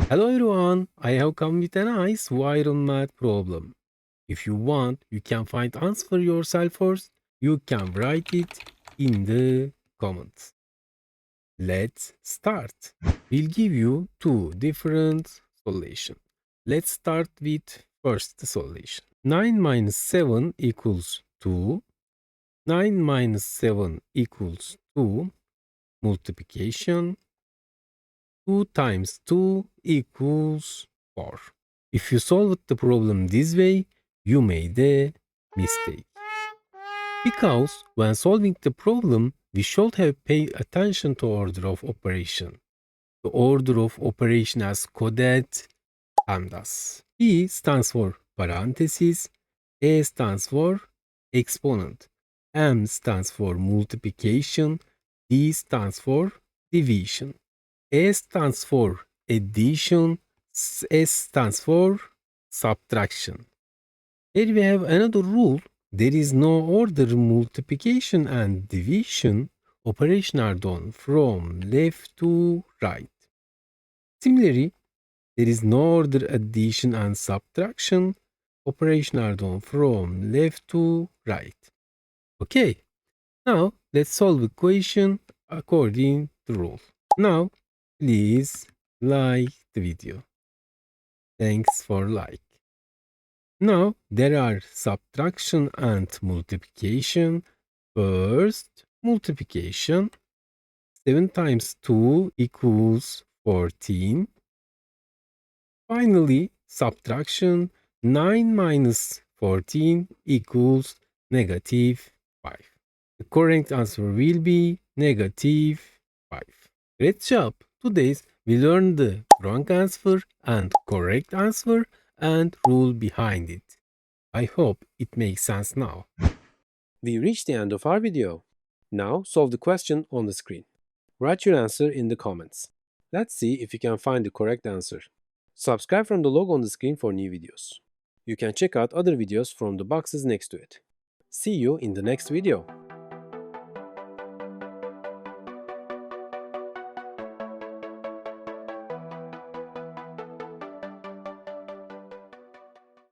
Hello everyone, I have come with a nice viral math problem. If you want, you can find answer yourself first. You can write it in the comments. Let's start. We'll give you two different solutions. Let's start with first solution. 9 minus 7 equals 2. 9 minus 7 equals 2. Multiplication. 2 times 2 equals 4. If you solve the problem this way, you made a mistake. Because when solving the problem, we should have paid attention to order of operation. The order of operation as coded PEMDAS. P stands for parentheses, A stands for exponent, M stands for multiplication, D stands for division. A stands for addition, S stands for subtraction. Here we have another rule. There is no order multiplication and division. Operations are done from left to right. Similarly, there is no order addition and subtraction. Operations are done from left to right. Okay, now let's solve the equation according to rule. Now, please like the video. Thanks for like. Now, there are subtraction and multiplication. First, multiplication. 7 times 2 equals 14. Finally, subtraction. 9 minus 14 equals negative 5. The correct answer will be negative 5. Great job! Today we learned the wrong answer and correct answer and rule behind it. I hope it makes sense now. We reached the end of our video. Now solve the question on the screen. Write your answer in the comments. Let's see if you can find the correct answer. Subscribe from the logo on the screen for new videos. You can check out other videos from the boxes next to it. See you in the next video.